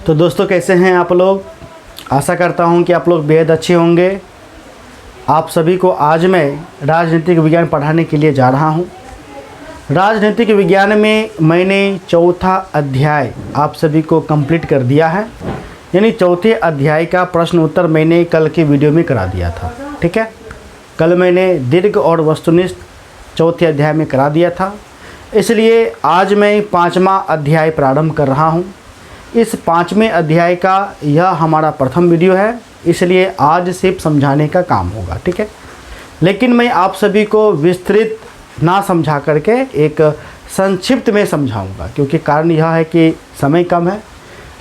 तो दोस्तों कैसे हैं आप लोग। आशा करता हूं कि आप लोग बेहद अच्छे होंगे। आप सभी को आज मैं राजनीतिक विज्ञान पढ़ाने के लिए जा रहा हूं। राजनीतिक विज्ञान में मैंने चौथा अध्याय आप सभी को कंप्लीट कर दिया है, यानी चौथे अध्याय का प्रश्न उत्तर मैंने कल के वीडियो में करा दिया था। ठीक है, कल मैंने दीर्घ और वस्तुनिष्ठ चौथे अध्याय में करा दिया था, इसलिए आज मैं पाँचवा अध्याय प्रारंभ कर रहा हूं। इस पाँचवें अध्याय का यह हमारा प्रथम वीडियो है, इसलिए आज सिर्फ समझाने का काम होगा। ठीक है, लेकिन मैं आप सभी को विस्तृत ना समझा करके एक संक्षिप्त में समझाऊंगा, क्योंकि कारण यह है कि समय कम है।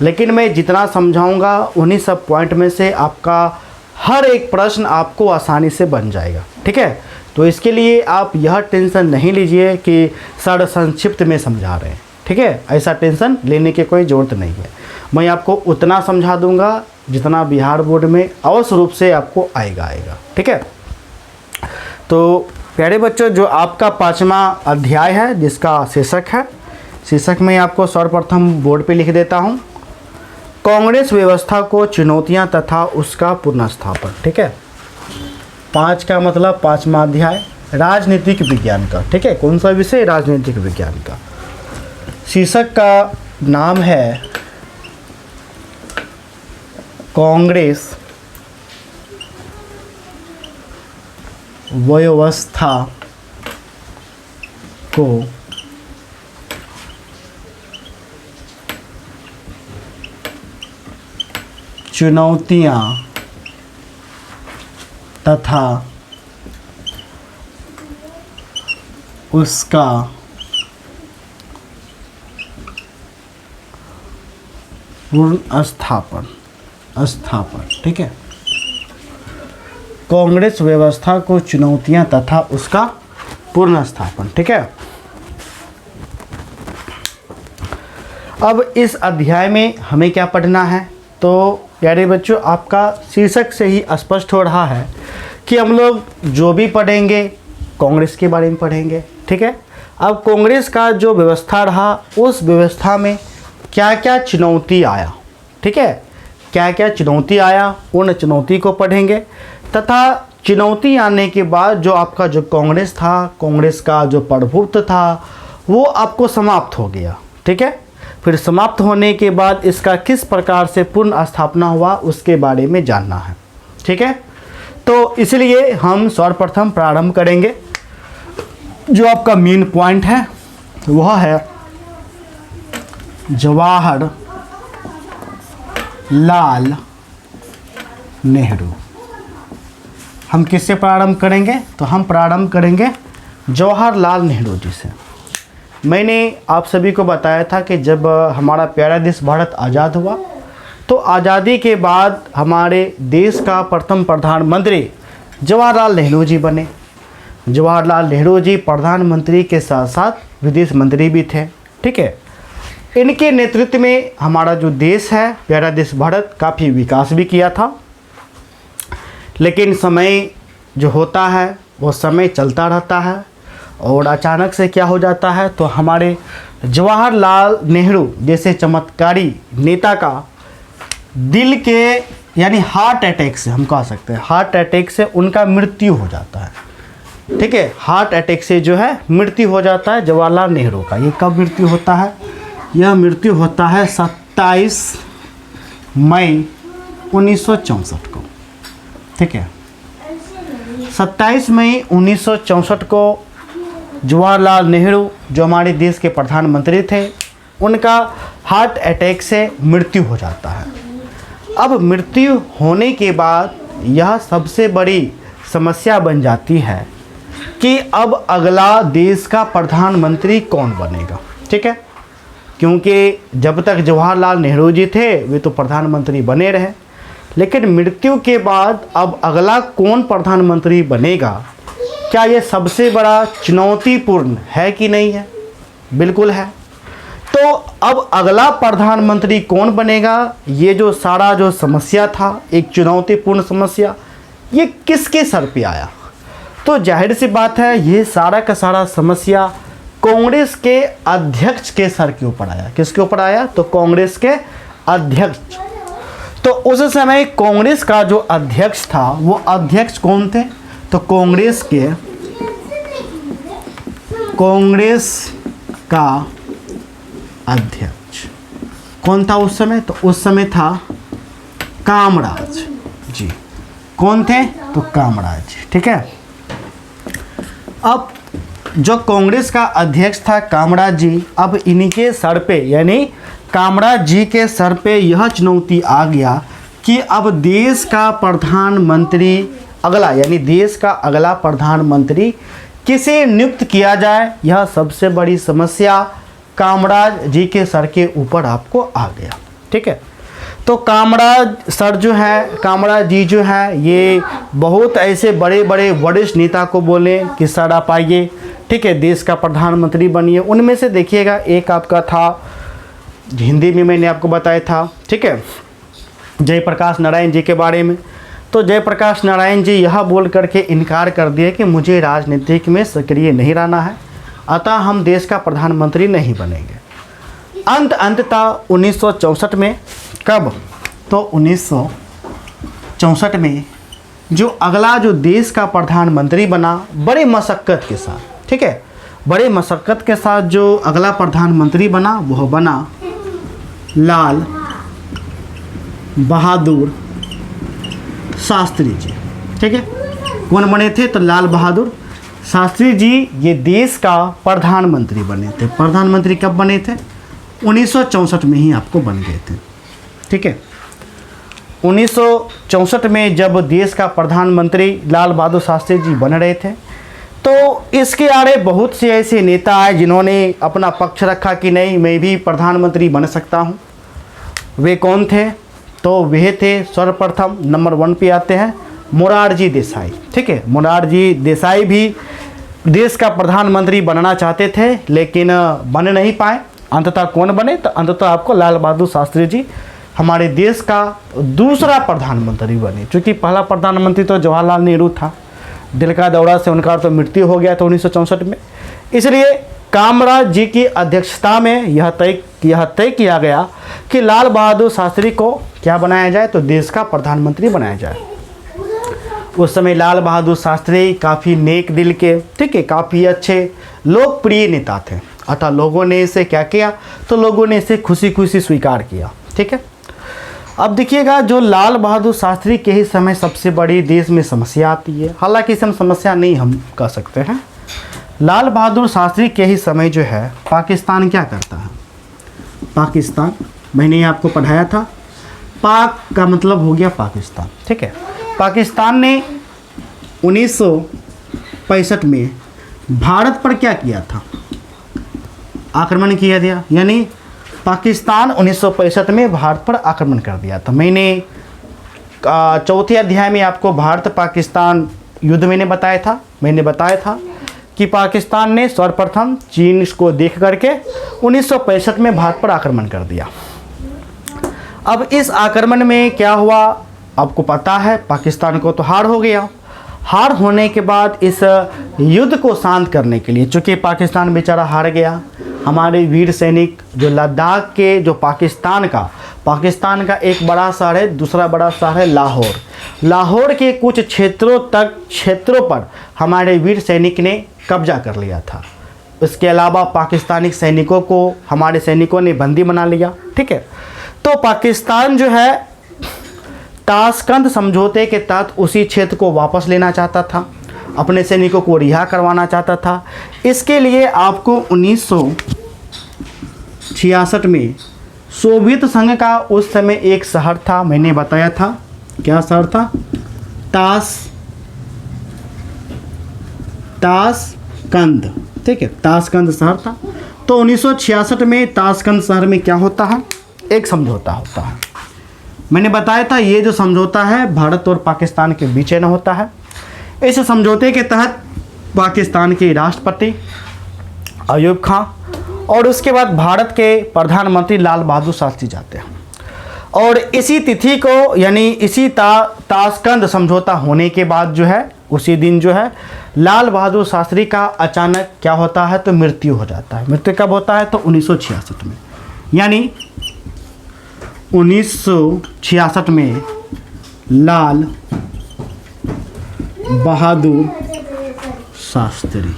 लेकिन मैं जितना समझाऊंगा उन्हीं सब पॉइंट में से आपका हर एक प्रश्न आपको आसानी से बन जाएगा। ठीक है, तो इसके लिए आप यह टेंशन नहीं लीजिए कि सर संक्षिप्त में समझा रहे हैं। ठीक है, ऐसा टेंशन लेने की कोई ज़रूरत नहीं है। मैं आपको उतना समझा दूंगा जितना बिहार बोर्ड में अवश्य रूप से आपको आएगा। ठीक है, तो प्यारे बच्चों, जो आपका पाँचवा अध्याय है जिसका शीर्षक है, शीर्षक में आपको सर्वप्रथम बोर्ड पे लिख देता हूँ, कांग्रेस व्यवस्था को चुनौतियाँ तथा उसका पुनर्स्थापन। ठीक है, 5 का मतलब पाँचवा अध्याय राजनीतिक विज्ञान का। ठीक है, कौन सा विषय? राजनीतिक विज्ञान का। शीर्षक का नाम है कांग्रेस व्यवस्था को चुनौतियाँ तथा उसका पुनर्स्थापन। ठीक है, कांग्रेस व्यवस्था को चुनौतियां तथा उसका पुनर्स्थापन। ठीक है, अब इस अध्याय में हमें क्या पढ़ना है? तो प्यारे बच्चों, आपका शीर्षक से ही स्पष्ट हो रहा है कि हम लोग जो भी पढ़ेंगे कांग्रेस के बारे में पढ़ेंगे। ठीक है, अब कांग्रेस का जो व्यवस्था रहा, उस व्यवस्था में क्या क्या चुनौती आया। ठीक है, क्या क्या चुनौती आया, उन चुनौती को पढ़ेंगे तथा चुनौती आने के बाद जो आपका जो कांग्रेस था, कांग्रेस का जो प्रभुत्व था वो आपको समाप्त हो गया। ठीक है, फिर समाप्त होने के बाद इसका किस प्रकार से पुनः स्थापना हुआ उसके बारे में जानना है। ठीक है, तो इसलिए हम सर्वप्रथम प्रारंभ करेंगे। जो आपका मेन पॉइंट है वह है जवाहर लाल नेहरू। हम किससे प्रारंभ करेंगे? तो हम प्रारंभ करेंगे जवाहरलाल नेहरू जी से। मैंने आप सभी को बताया था कि जब हमारा प्यारा देश भारत आज़ाद हुआ तो आज़ादी के बाद हमारे देश का प्रथम प्रधानमंत्री जवाहरलाल नेहरू जी बने। जवाहरलाल नेहरू जी प्रधानमंत्री के साथ साथ विदेश मंत्री भी थे। ठीक है, इनके नेतृत्व में हमारा जो देश है प्यारा देश भारत काफ़ी विकास भी किया था। लेकिन समय जो होता है वो समय चलता रहता है और अचानक से क्या हो जाता है, तो हमारे जवाहरलाल नेहरू जैसे चमत्कारी नेता का दिल के यानी हार्ट अटैक से, हम कह सकते हैं हार्ट अटैक से उनका मृत्यु हो जाता है। ठीक है, हार्ट अटैक से जो है मृत्यु हो जाता है जवाहरलाल नेहरू का। ये कब मृत्यु होता है? यह मृत्यु होता है 27 मई 1964 को। ठीक है, 27 मई 1964 को जवाहरलाल नेहरू जो हमारे देश के प्रधानमंत्री थे, उनका हार्ट अटैक से मृत्यु हो जाता है। अब मृत्यु होने के बाद यह सबसे बड़ी समस्या बन जाती है कि अब अगला देश का प्रधानमंत्री कौन बनेगा। ठीक है, क्योंकि जब तक जवाहरलाल नेहरू जी थे वे तो प्रधानमंत्री बने रहे, लेकिन मृत्यु के बाद अब अगला कौन प्रधानमंत्री बनेगा, क्या ये सबसे बड़ा चुनौतीपूर्ण है कि नहीं है? बिल्कुल है। तो अब अगला प्रधानमंत्री कौन बनेगा, ये जो सारा जो समस्या था, एक चुनौतीपूर्ण समस्या, ये किसके सर पे आया? तो जाहिर सी बात है ये सारा का सारा समस्या कांग्रेस के अध्यक्ष के सर के ऊपर आया। किसके ऊपर आया? तो कांग्रेस के अध्यक्ष। तो उस समय कांग्रेस का जो अध्यक्ष था वो अध्यक्ष कौन थे? तो कांग्रेस का अध्यक्ष कौन था उस समय? तो उस समय था कामराज जी। कौन थे? तो कामराज। ठीक है। अब जो कांग्रेस का अध्यक्ष था कामराज जी, अब इन्हीं के सर पे यानी कामराज जी के सर पे यह चुनौती आ गया कि अब देश का प्रधानमंत्री अगला यानी देश का अगला प्रधानमंत्री किसे नियुक्त किया जाए। यह सबसे बड़ी समस्या कामराज जी के सर के ऊपर आपको आ गया। ठीक है। तो कामराज जी जो है ये बहुत ऐसे बड़े बड़े वरिष्ठ नेता को बोले कि सर आप आइए, ठीक है, देश का प्रधानमंत्री बनिए। उनमें से देखिएगा एक आपका था, हिंदी में मैंने आपको बताया था, ठीक है, जयप्रकाश नारायण जी के बारे में। तो जयप्रकाश नारायण जी यह बोल करके इनकार कर दिए कि मुझे राजनीतिक में सक्रिय नहीं रहना है, अतः हम देश का प्रधानमंत्री नहीं बनेंगे। अंततः 1964 में, कब? तो 1964 में जो अगला जो देश का प्रधानमंत्री बना, बड़े मशक्क़त के साथ, ठीक है, बड़े मशक्क़त के साथ जो अगला प्रधानमंत्री बना वह बना लाल बहादुर शास्त्री जी। ठीक है। कौन बने थे? तो लाल बहादुर शास्त्री जी ये देश का प्रधानमंत्री बने थे। प्रधानमंत्री कब बने थे? 1964 में ही आपको बन गए थे। ठीक है। 1964 में जब देश का प्रधानमंत्री लाल बहादुर शास्त्री जी बन रहे थे, तो इसके आड़े बहुत से ऐसे नेता आए जिन्होंने अपना पक्ष रखा कि नहीं मैं भी प्रधानमंत्री बन सकता हूँ। वे कौन थे? तो वे थे, सर्वप्रथम नंबर 1 पे आते हैं मोरारजी देसाई। ठीक है। मोरारजी देसाई भी देश का प्रधानमंत्री बनना चाहते थे लेकिन बन नहीं पाए। अंततः कौन बने? तो अंततः आपको लाल बहादुर शास्त्री जी हमारे देश का दूसरा प्रधानमंत्री बने। चूँकि पहला प्रधानमंत्री तो जवाहरलाल नेहरू था, दिल का दौरा से उनका तो मृत्यु हो गया था 1964 में। इसलिए कामराज जी की अध्यक्षता में यह तय किया गया कि लाल बहादुर शास्त्री को क्या बनाया जाए? तो देश का प्रधानमंत्री बनाया जाए। उस समय लाल बहादुर शास्त्री काफ़ी नेक दिल के, ठीक है, काफ़ी अच्छे लोकप्रिय नेता थे। अतः लोगों ने इसे क्या किया? तो लोगों ने इसे खुशी खुशी स्वीकार किया। ठीक है। अब देखिएगा जो लाल बहादुर शास्त्री के ही समय सबसे बड़ी देश में समस्या आती है। हालांकि इसे हम समस्या नहीं हम कह सकते हैं। लाल बहादुर शास्त्री के ही समय जो है पाकिस्तान क्या करता है? पाकिस्तान, मैंने आपको पढ़ाया था, पाक का मतलब हो गया पाकिस्तान। ठीक है। पाकिस्तान ने 1965 में भारत पर क्या किया था? आक्रमण किया दिया। यानी पाकिस्तान 1965 में भारत पर आक्रमण कर दिया था। मैंने चौथे अध्याय में आपको भारत पाकिस्तान युद्ध मैंने बताया था कि पाकिस्तान ने सर्वप्रथम चीन को देख करके 1965 में भारत पर आक्रमण कर दिया। अब इस आक्रमण में क्या हुआ आपको पता है, पाकिस्तान को तो हार हो गया। हार होने के बाद इस युद्ध को शांत करने के लिए, चूँकि पाकिस्तान बेचारा हार गया, हमारे वीर सैनिक जो लद्दाख के जो पाकिस्तान का एक बड़ा शहर है, दूसरा बड़ा शहर है लाहौर के कुछ क्षेत्रों पर हमारे वीर सैनिक ने कब्जा कर लिया था। इसके अलावा पाकिस्तानी सैनिकों को हमारे सैनिकों ने बंदी बना लिया। ठीक है। तो पाकिस्तान जो है ताशकंद समझौते के तहत उसी क्षेत्र को वापस लेना चाहता था, अपने सैनिकों को रिहा करवाना चाहता था। इसके लिए आपको 1966 में सोवियत संघ का उस समय एक शहर था, मैंने बताया था, क्या शहर था? ताशकंद। ठीक है, ताशकंद शहर था। तो 1966 में ताशकंद शहर में क्या होता है? एक समझौता होता है। मैंने बताया था ये जो समझौता है भारत और पाकिस्तान के बीच में होता है। इस समझौते के तहत पाकिस्तान के राष्ट्रपति अयूब खान और उसके बाद भारत के प्रधानमंत्री लाल बहादुर शास्त्री जाते हैं। और इसी तिथि को यानी इसी ताशकंद समझौता होने के बाद जो है उसी दिन जो है लाल बहादुर शास्त्री का अचानक क्या होता है, तो मृत्यु हो जाता है। मृत्यु कब होता है, तो 1966 में, यानी 1966 में लाल बहादुर शास्त्री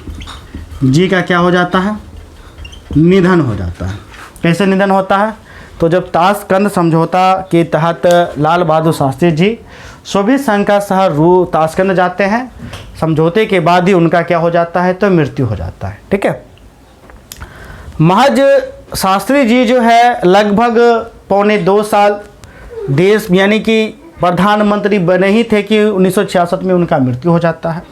जी का क्या हो जाता है, निधन हो जाता है। कैसे निधन होता है, तो जब ताशकंद समझौता के तहत लाल बहादुर शास्त्री जी सोवियत संघ का शहर ताशकंद जाते हैं। समझौते के बाद ही उनका क्या हो जाता है, तो मृत्यु हो जाता है। ठीक है, महज शास्त्री जी जो है लगभग 2.25 साल देश यानी कि प्रधानमंत्री बने ही थे कि 1966 में उनका मृत्यु हो जाता है।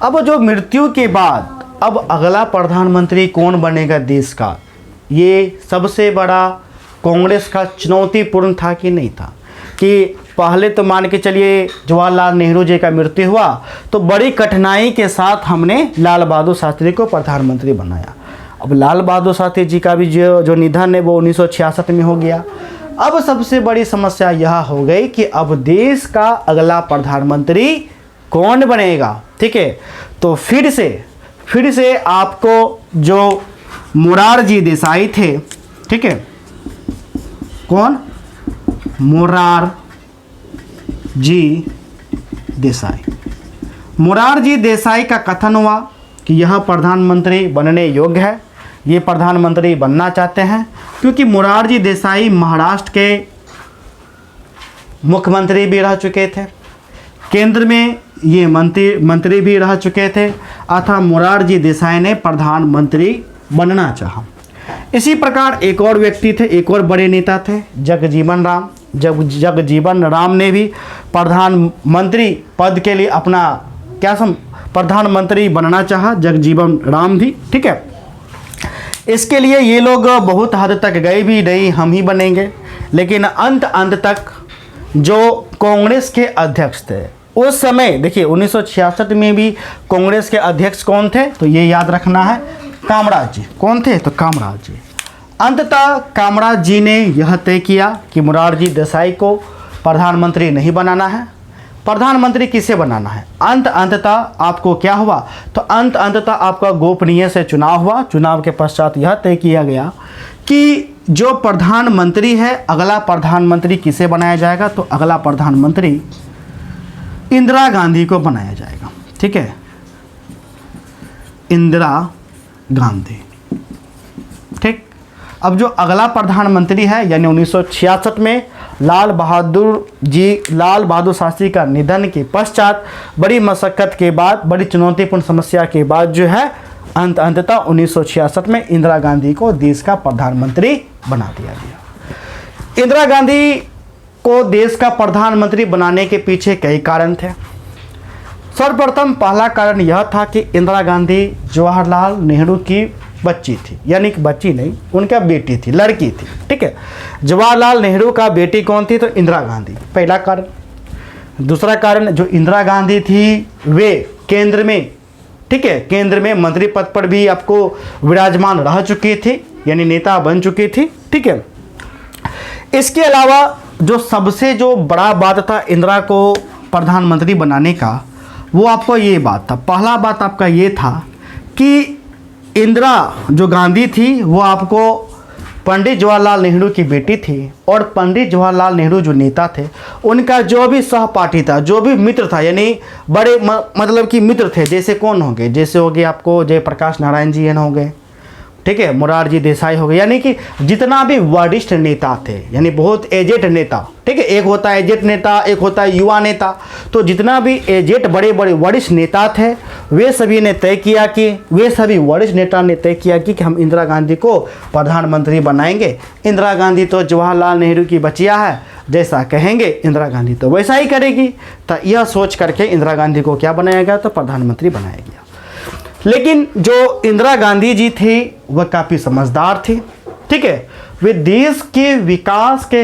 अब जो मृत्यु के बाद अब अगला प्रधानमंत्री कौन बनेगा देश का, ये सबसे बड़ा कांग्रेस का चुनौतीपूर्ण था कि नहीं था। कि पहले तो मान के चलिए जवाहरलाल नेहरू जी का मृत्यु हुआ तो बड़ी कठिनाई के साथ हमने लाल बहादुर शास्त्री को प्रधानमंत्री बनाया। अब लाल बहादुर शास्त्री जी का भी जो निधन है वो 1966 में हो गया। अब सबसे बड़ी समस्या यह हो गई कि अब देश का अगला प्रधानमंत्री कौन बनेगा। ठीक है, तो फिर से आपको जो मोरारजी देसाई थे, ठीक है, कौन, मोरारजी देसाई का कथन हुआ कि यह प्रधानमंत्री बनने योग्य है, ये प्रधानमंत्री बनना चाहते हैं। क्योंकि मोरारजी देसाई महाराष्ट्र के मुख्यमंत्री भी रह चुके थे, केंद्र में ये मंत्री भी रह चुके थे, अतः मोरारजी देसाई ने प्रधानमंत्री बनना चाहा। इसी प्रकार एक और व्यक्ति थे, एक और बड़े नेता थे, जगजीवन राम ने भी प्रधानमंत्री पद के लिए अपना प्रधानमंत्री बनना चाहा, जगजीवन राम भी। ठीक है, इसके लिए ये लोग बहुत हद तक गए भी नहीं, हम ही बनेंगे, लेकिन अंत तक जो कांग्रेस के अध्यक्ष थे उस समय, देखिए 1966 में भी कांग्रेस के अध्यक्ष कौन थे, तो ये याद रखना है, कामराज जी। कौन थे, तो कामराज जी। अंततः कामराज जी ने यह तय किया कि मोरारजी देसाई को प्रधानमंत्री नहीं बनाना है। प्रधानमंत्री किसे बनाना है, अंततः आपको क्या हुआ, तो अंततः आपका गोपनीय से चुनाव हुआ। चुनाव के पश्चात यह तय किया गया कि जो प्रधानमंत्री है, अगला प्रधानमंत्री किसे बनाया जाएगा, तो अगला प्रधानमंत्री इंदिरा गांधी को बनाया जाएगा। ठीक है, इंदिरा गांधी। ठीक, अब जो अगला प्रधानमंत्री है, यानी 1966 में लाल बहादुर शास्त्री का निधन के पश्चात बड़ी मशक्कत के बाद, बड़ी चुनौतीपूर्ण समस्या के बाद जो है अंततः 1966 में इंदिरा गांधी को देश का प्रधानमंत्री बना दिया गया। इंदिरा गांधी को देश का प्रधानमंत्री बनाने के पीछे कई कारण थे। सर्वप्रथम पहला कारण यह था कि इंदिरा गांधी जवाहरलाल नेहरू की बच्ची थी, यानी कि बच्ची नहीं, उनका बेटी थी, लड़की थी। ठीक है, जवाहरलाल नेहरू का बेटी कौन थी, तो इंदिरा गांधी, पहला कारण। दूसरा कारण, जो इंदिरा गांधी थी वे केंद्र में, ठीक है, केंद्र में मंत्री पद पर भी आपको विराजमान रह चुकी थी, यानी नेता बन चुकी थी। ठीक है, इसके अलावा जो बड़ा बात था इंदिरा को प्रधानमंत्री बनाने का, वो आपको ये बात था, पहला बात आपका ये था कि इंदिरा जो गांधी थी वो आपको पंडित जवाहरलाल नेहरू की बेटी थी, और पंडित जवाहरलाल नेहरू जो नेता थे उनका जो भी सहपाठी था, जो भी मित्र था, यानी बड़े मतलब कि मित्र थे, जैसे कौन होंगे, जैसे हो गए आपको जयप्रकाश नारायण जी हो गए, ठीक है, मोरारजी देसाई हो गए, यानी कि जितना भी वरिष्ठ नेता थे, यानी बहुत एजेड नेता। ठीक है, एक होता है एजेड नेता, एक होता है युवा नेता, तो जितना भी एजेड बड़े बड़े वरिष्ठ नेता थे वे सभी वरिष्ठ नेता ने तय किया कि हम इंदिरा गांधी को प्रधानमंत्री बनाएंगे। इंदिरा गांधी तो जवाहरलाल नेहरू की बचिया है, जैसा कहेंगे इंदिरा गांधी तो वैसा ही करेगी। तो यह सोच करके इंदिरा गांधी को क्या बनाया गया, तो प्रधानमंत्री बनाया गया। लेकिन जो इंदिरा गांधी जी थी वह काफ़ी समझदार थी। ठीक है, वे देश के विकास के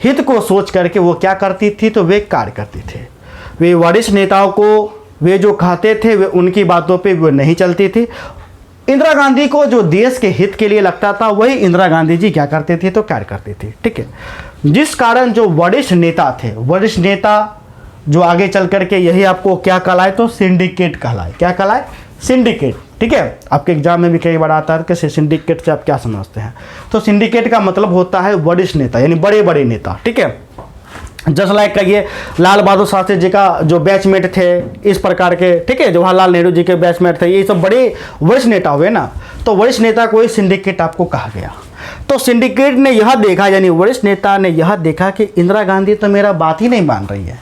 हित को सोच करके वो क्या करती थी, तो वे कार्य करती थे। वे वरिष्ठ नेताओं को वे जो कहते थे वे उनकी बातों पे वो नहीं चलती थी। इंदिरा गांधी को जो देश के हित के लिए लगता था वही इंदिरा गांधी जी क्या करते थे, तो कार्य करते थे। ठीक है, जिस कारण जो वरिष्ठ नेता थे, वरिष्ठ नेता जो आगे चल करके यही आपको क्या कहलाए, तो सिंडिकेट कहलाए। क्या कहलाए? सिंडिकेट। ठीक है, आपके एग्जाम में भी कई बार आता है कि सिंडिकेट से आप क्या समझते हैं। तो सिंडिकेट का मतलब होता है वरिष्ठ नेता, यानी बड़े बड़े नेता। ठीक है, जस्ट लाइक कहिए लाल बहादुर शास्त्री जी का जो बैचमेट थे, इस प्रकार के, ठीक है, जवाहरलाल नेहरू जी के बैचमेट थे, ये सब बड़े वरिष्ठ नेता हुए ना, तो वरिष्ठ नेता को ही सिंडिकेट आपको कहा गया। तो सिंडिकेट ने यह देखा, यानी वरिष्ठ नेता ने यह देखा कि इंदिरा गांधी तो मेरा बात ही नहीं मान रही है,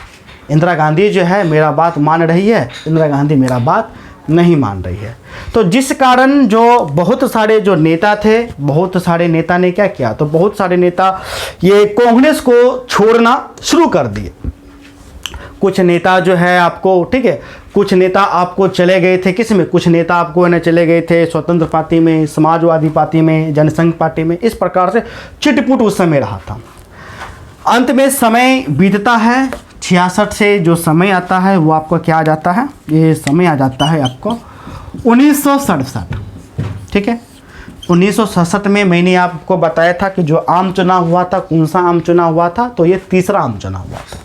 इंदिरा गांधी जो है मेरा बात मान रही है, इंदिरा गांधी मेरा बात नहीं मान रही है। तो जिस कारण जो बहुत सारे जो नेता थे, बहुत सारे नेता ने क्या किया, तो बहुत सारे नेता ये कांग्रेस को छोड़ना शुरू कर दिए। कुछ नेता जो है आपको, ठीक है, कुछ नेता आपको चले गए थे किस में, कुछ नेता आपको है ना चले गए थे स्वतंत्र पार्टी में, समाजवादी पार्टी में, जनसंघ पार्टी में। इस प्रकार से चिटपुट उस समय रहा था। अंत में समय बीतता है, 66 से जो समय आता है वो आपको क्या आ जाता है, ये समय आ जाता है आपको 1967। ठीक है, 1967 में मैंने आपको बताया था कि जो आम चुनाव हुआ था, कौन सा आम चुनाव हुआ था, तो ये तीसरा आम चुनाव हुआ था।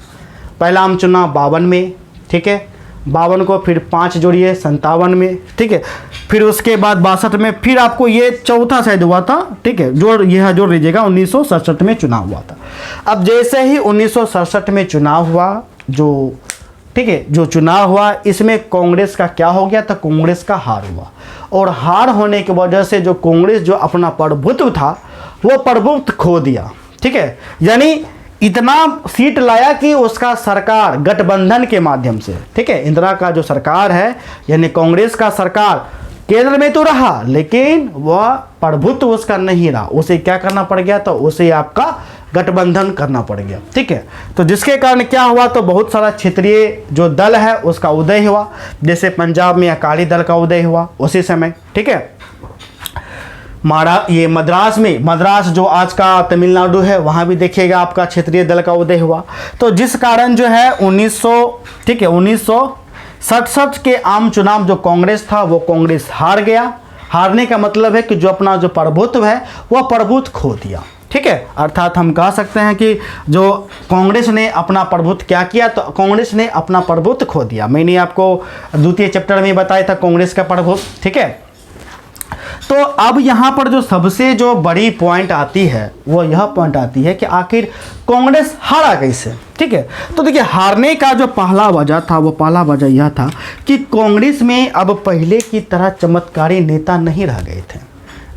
पहला आम चुनाव 52 में, ठीक है, 52 को फिर 5 जोड़िए 57 में, ठीक है, फिर उसके बाद 62 में, फिर आपको ये चौथा शायद हुआ था। ठीक है, यह जोड़ लीजिएगा, 1967 में चुनाव हुआ था। अब जैसे ही 1967 में चुनाव हुआ, जो, ठीक है, जो चुनाव हुआ इसमें कांग्रेस का क्या हो गया, तो कांग्रेस का हार हुआ। और हार होने की वजह से जो कांग्रेस जो अपना प्रभुत्व था वो प्रभुत्व खो दिया। ठीक है, यानी इतना सीट लाया कि उसका सरकार गठबंधन के माध्यम से, ठीक है, इंदिरा का जो सरकार है यानी कांग्रेस का सरकार केंद्र में तो रहा, लेकिन वह प्रभुत्व उसका नहीं रहा, उसे क्या करना पड़ गया, तो उसे आपका गठबंधन करना पड़ गया। ठीक है, तो जिसके कारण क्या हुआ, तो बहुत सारा क्षेत्रीय जो दल है उसका उदय हुआ। जैसे पंजाब में अकाली दल का उदय हुआ उसी समय। ठीक है, ये मद्रास में, मद्रास जो आज का तमिलनाडु है, वहाँ भी देखिएगा आपका क्षेत्रीय दल का उदय हुआ। तो जिस कारण जो है 1967 के आम चुनाव जो कांग्रेस था वो कांग्रेस हार गया। हारने का मतलब है कि जो अपना जो प्रभुत्व है वह प्रभुत्व खो दिया। ठीक है, अर्थात हम कह सकते हैं कि जो कांग्रेस ने अपना प्रभुत्व क्या किया, तो कांग्रेस ने अपना प्रभुत्व खो दिया। मैंने आपको द्वितीय चैप्टर में बताया था कांग्रेस का प्रभुत्व। ठीक है, तो अब यहाँ पर जो सबसे जो बड़ी पॉइंट आती है वो यह पॉइंट आती है कि आखिर कांग्रेस हारा कैसे। ठीक है, तो देखिए हारने का जो पहला वजह था, वो पहला वजह यह था कि कांग्रेस में अब पहले की तरह चमत्कारी नेता नहीं रह गए थे।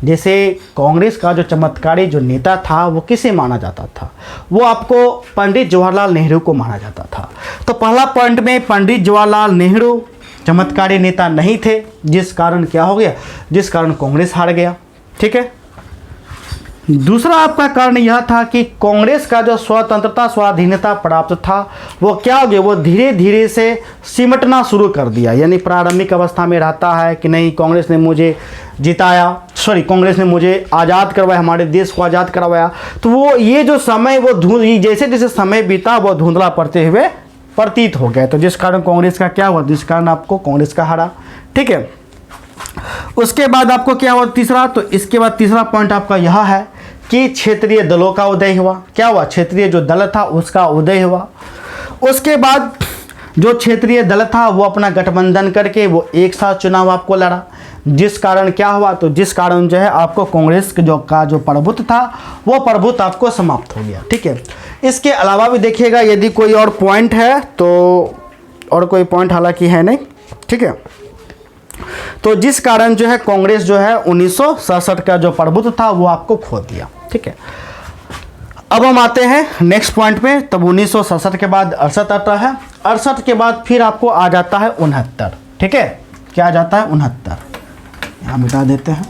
जैसे कांग्रेस का जो चमत्कारी जो नेता था वो किसे माना जाता था, वो आपको पंडित जवाहरलाल नेहरू को माना जाता था। तो पहला पॉइंट में पंडित जवाहरलाल नेहरू चमत्कारी नेता नहीं थे, जिस कारण क्या हो गया, जिस कारण कांग्रेस हार गया। ठीक है, दूसरा आपका कारण यह था कि कांग्रेस का जो स्वतंत्रता स्वाधीनता प्राप्त था वो क्या हो गया, वो धीरे धीरे से सिमटना शुरू कर दिया। यानी प्रारंभिक अवस्था में रहता है कि नहीं कांग्रेस ने मुझे जिताया, कांग्रेस ने मुझे आज़ाद करवाया, हमारे देश को आज़ाद करवाया। तो वो ये जो समय वो जैसे जैसे समय बीता वो धुंधला पड़ते हुए प्रतीत हो गया। तो जिस कारण कांग्रेस का क्या हुआ, जिस कारण आपको कांग्रेस का हारा। ठीक है, उसके बाद आपको क्या हुआ तीसरा, तो इसके बाद तीसरा पॉइंट आपका यह है कि क्षेत्रीय दलों का उदय हुआ। क्या हुआ, क्षेत्रीय जो दल था उसका उदय हुआ। उसके बाद जो क्षेत्रीय दल था वो अपना गठबंधन करके वो एक साथ चुनाव आपको लड़ा, जिस कारण क्या हुआ, तो जिस कारण जो है आपको कांग्रेस का जो प्रभुत्व था वो प्रभुत्व आपको समाप्त हो गया। ठीक है, इसके अलावा भी देखिएगा यदि कोई और पॉइंट है तो, और कोई पॉइंट हालांकि है नहीं। ठीक है, तो जिस कारण जो है कांग्रेस जो है 1967 का जो प्रभुत्व था वो आपको खो दिया। ठीक है, अब हम आते हैं नेक्स्ट पॉइंट पे। तब 1967 के बाद 68 आता है, 68 के बाद फिर आपको आ जाता है 69। ठीक है, क्या आ जाता है 69, यहाँ मिटा देते हैं।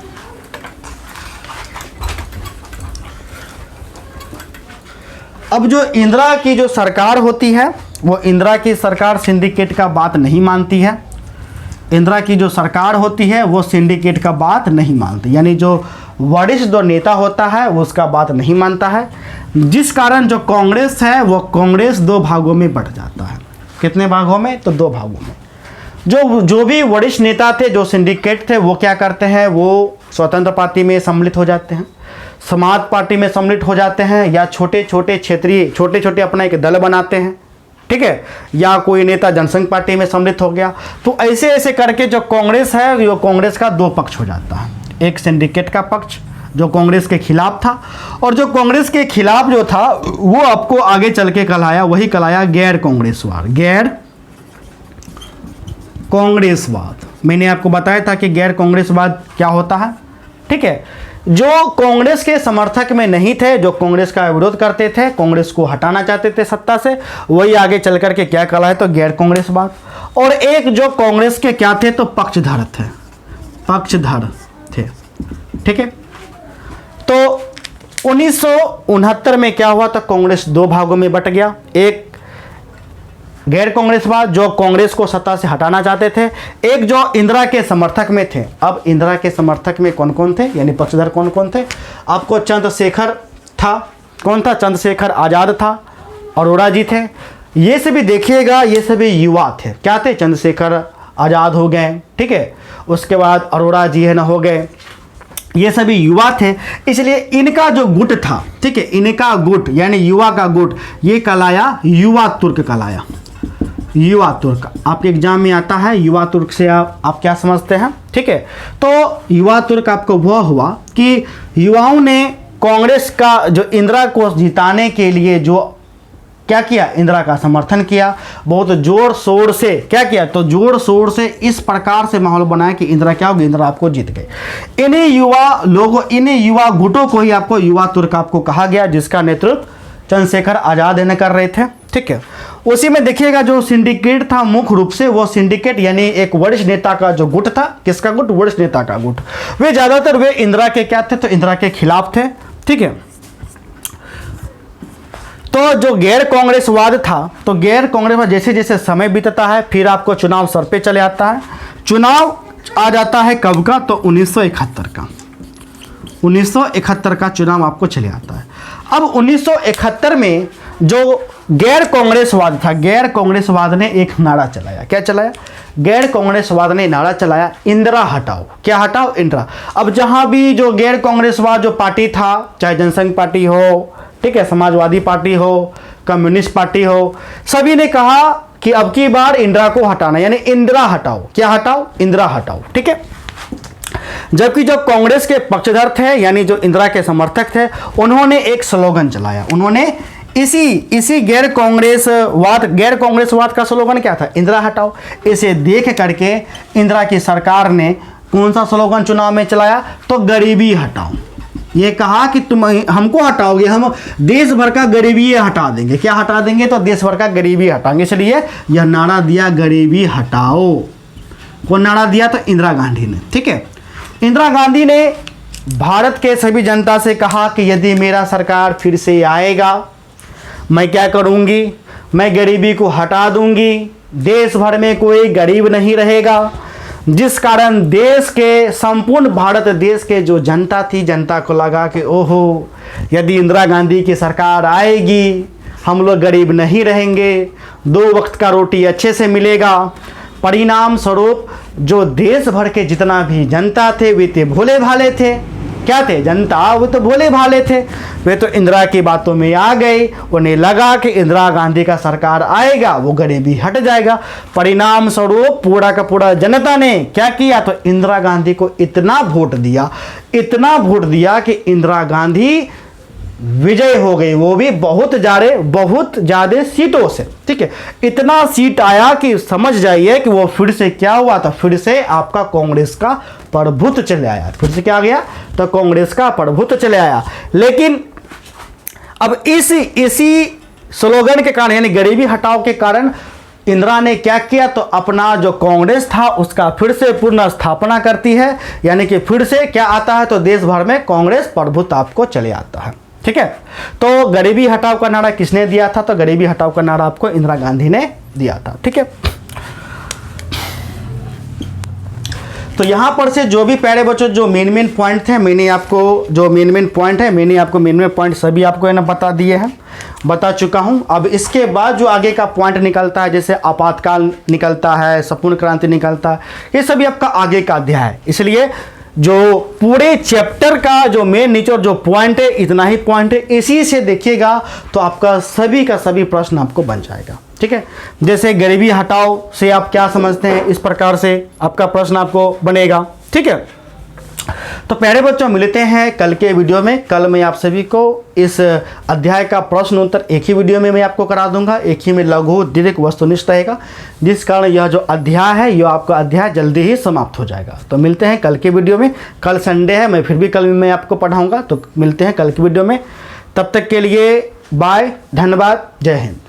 अब जो इंदिरा की जो सरकार होती है वो इंदिरा की सरकार सिंडिकेट का बात नहीं मानती है। इंदिरा की जो सरकार होती है वो सिंडिकेट का बात नहीं मानती, यानी जो वरिष्ठ जो नेता होता है वो उसका बात नहीं मानता है, जिस कारण जो कांग्रेस है वो कांग्रेस दो भागों में बंट जाता है। कितने भागों में, तो दो भागों में। जो भी वरिष्ठ नेता थे, जो सिंडिकेट थे, वो क्या करते हैं, वो स्वतंत्र पार्टी में सम्मिलित हो जाते हैं, समाज पार्टी में सम्मिलित हो जाते हैं, या छोटे छोटे क्षेत्रीय छोटे छोटे अपना एक दल बनाते हैं। ठीक है, या कोई नेता जनसंघ पार्टी में सम्मिलित हो गया। तो ऐसे ऐसे करके जो कांग्रेस है वो कांग्रेस का दो पक्ष हो जाता है, एक सिंडिकेट का पक्ष जो कांग्रेस के खिलाफ था, और जो कांग्रेस के खिलाफ जो था वो आपको आगे चल के कहलाया, वही कहलाया गैर कांग्रेसवाद। गैर कांग्रेसवाद, मैंने आपको बताया था कि गैर कांग्रेसवाद क्या होता है, ठीक है। जो कांग्रेस के समर्थक में नहीं थे, जो कांग्रेस का विरोध करते थे, कांग्रेस को हटाना चाहते थे सत्ता से, वही आगे चल करके क्या कहलाया, तो गैर कांग्रेसवाद। और एक जो कांग्रेस के क्या थे, तो पक्षधर थे, पक्षधर थे, ठीक है। तो 1969 में क्या हुआ, तो कांग्रेस दो भागों में बट गया। एक गैर कांग्रेसवाद जो कांग्रेस को सत्ता से हटाना चाहते थे, एक जो इंदिरा के समर्थक में थे। अब इंदिरा के समर्थक में कौन कौन थे, यानी पक्षधर कौन कौन थे, आपको चंद्रशेखर था, कौन था, चंद्रशेखर आज़ाद था, अरोड़ा जी थे। ये सभी देखिएगा, ये सभी युवा थे, क्या थे, चंद्रशेखर आज़ाद हो गए, ठीक है, उसके बाद अरोड़ा जी है ना हो गए, ये सभी युवा थे। इसलिए इनका जो गुट था, ठीक है, इनका गुट यानी युवा का गुट, ये कहलाया युवा तुर्क कहलाया। युवा तुर्क आपके एग्जाम में आता है, युवा तुर्क से आप क्या समझते हैं, ठीक है। तो युवा तुर्क आपको वह हुआ कि युवाओं ने कांग्रेस का जो इंदिरा को जिताने के लिए जो क्या किया, इंदिरा का समर्थन किया, बहुत जोर शोर से क्या किया, तो जोर शोर से इस प्रकार से माहौल बनाया कि इंदिरा क्या होगी, इंदिरा आपको जीत गई। इन्हीं युवा लोगों, इन्हीं युवा गुटों को ही आपको युवा तुर्क आपको कहा गया, जिसका नेतृत्व चंद्रशेखर आज़ाद ने कर रहे थे, ठीक है। उसी में देखिएगा जो सिंडिकेट था, मुख्य रूप से वो सिंडिकेट यानी एक वरिष्ठ नेता का जो गुट था, किसका गुट, वरिष्ठ नेता का गुट, वे ज़्यादातर वे इंदिरा के क्या थे, तो इंदिरा के खिलाफ थे, ठीक है। तो जो गैर कांग्रेसवाद था, तो गैर कांग्रेसवाद जैसे जैसे समय बीतता है, फिर आपको चुनाव सर पे चले आता है। चुनाव आ जाता है कब का, तो 1971 का, 1971 का चुनाव आपको चले आता है। अब 1971 में जो गैर कांग्रेसवाद था, गैर कांग्रेसवाद ने एक नारा चलाया, क्या चलाया, गैर कांग्रेसवाद ने नारा चलाया, इंदिरा हटाओ, क्या हटाओ, इंदिरा। अब जहां भी जो गैर कांग्रेसवाद जो पार्टी था, चाहे जनसंघ पार्टी हो, ठीक है, समाजवादी पार्टी हो, कम्युनिस्ट पार्टी हो, सभी ने कहा कि अब की बार इंदिरा को हटाना, यानी इंदिरा हटाओ, क्या हटाओ, इंदिरा हटाओ, ठीक है। जबकि जो कांग्रेस के पक्षधर थे यानी जो इंदिरा के समर्थक थे, उन्होंने एक स्लोगन चलाया, उन्होंने इसी गैर कांग्रेसवाद का स्लोगन क्या था, इंदिरा हटाओ। इसे देख करके इंदिरा की सरकार ने कौन सा स्लोगन चुनाव में चलाया, तो गरीबी हटाओ। ये कहा कि तुम हमको हटाओगे, हम देश भर का गरीबी हटा देंगे, क्या हटा देंगे, तो देश भर का गरीबी हटाएंगे। इसलिए यह नारा दिया, गरीबी हटाओ। कौन नारा दिया, तो इंदिरा गांधी ने, ठीक है। इंदिरा गांधी ने भारत के सभी जनता से कहा कि यदि मेरा सरकार फिर से आएगा, मैं क्या करूंगी, मैं गरीबी को हटा दूंगी, देश भर में कोई गरीब नहीं रहेगा, जिस कारण देश के संपूर्ण भारत देश के जो जनता थी, जनता को लगा कि ओहो, यदि इंदिरा गांधी की सरकार आएगी, हम लोग गरीब नहीं रहेंगे, 2 वक्त का रोटी अच्छे से मिलेगा। परिणाम स्वरूप जो देश भर के जितना भी जनता थे, वे थे भोले भाले थे, क्या थे, जनता, वो तो भोले भाले थे, वे तो इंदिरा की बातों में आ गए। उन्हें लगा कि इंदिरा गांधी का सरकार आएगा, वो गरीबी हट जाएगा। परिणाम स्वरूप पूरा का पूरा जनता ने क्या किया, तो इंदिरा गांधी को इतना वोट दिया, इतना वोट दिया कि इंदिरा गांधी विजय हो गई, वो भी बहुत ज़्यादा सीटों से, ठीक है। इतना सीट आया कि समझ जाइए कि वो फिर से क्या हुआ, तो फिर से आपका कांग्रेस का प्रभुत्व चले आया, फिर से क्या आ गया, तो कांग्रेस का प्रभुत्व चले आया। लेकिन अब इसी स्लोगन के कारण यानी गरीबी हटाओ के कारण इंदिरा ने क्या किया, तो अपना जो कांग्रेस था उसका फिर से पुनः स्थापना करती है, यानी कि फिर से क्या आता है, तो देश भर में कांग्रेस प्रभुत्व आपको चले आता है, ठीक है। तो गरीबी हटाओ का नारा किसने दिया था, तो गरीबी हटाओ का नारा आपको इंदिरा गांधी ने दिया था, ठीक है। तो यहाँ पर से जो भी प्यारे बच्चों जो मेन पॉइंट थे, मैंने आपको जो मेन पॉइंट सभी आपको है ना बता चुका हूँ। अब इसके बाद जो आगे का पॉइंट निकलता है, जैसे आपातकाल निकलता है, संपूर्ण क्रांति निकलता है, ये सभी आपका आगे का अध्याय है। इसलिए जो पूरे चैप्टर का जो मेन निचोड़ जो पॉइंट है, इतना ही पॉइंट है, इसी से देखिएगा तो आपका सभी का सभी प्रश्न आपको बन जाएगा। ठीक है, जैसे गरीबी हटाओ से आप क्या समझते हैं, इस प्रकार से आपका प्रश्न आपको बनेगा। ठीक है, तो प्यारे बच्चों मिलते हैं कल के वीडियो में। कल मैं आप सभी को इस अध्याय का प्रश्न उत्तर एक ही वीडियो में मैं आपको करा दूंगा, एक ही में लघु दीर्घ वस्तुनिष्ठ रहेगा, जिस कारण यह जो अध्याय है यह आपका अध्याय जल्दी ही समाप्त हो जाएगा। तो मिलते हैं कल के वीडियो में। कल संडे है, मैं फिर भी कल मैं आपको पढ़ाऊँगा, तो मिलते हैं कल के वीडियो में। तब तक के लिए बाय, धन्यवाद, जय हिंद।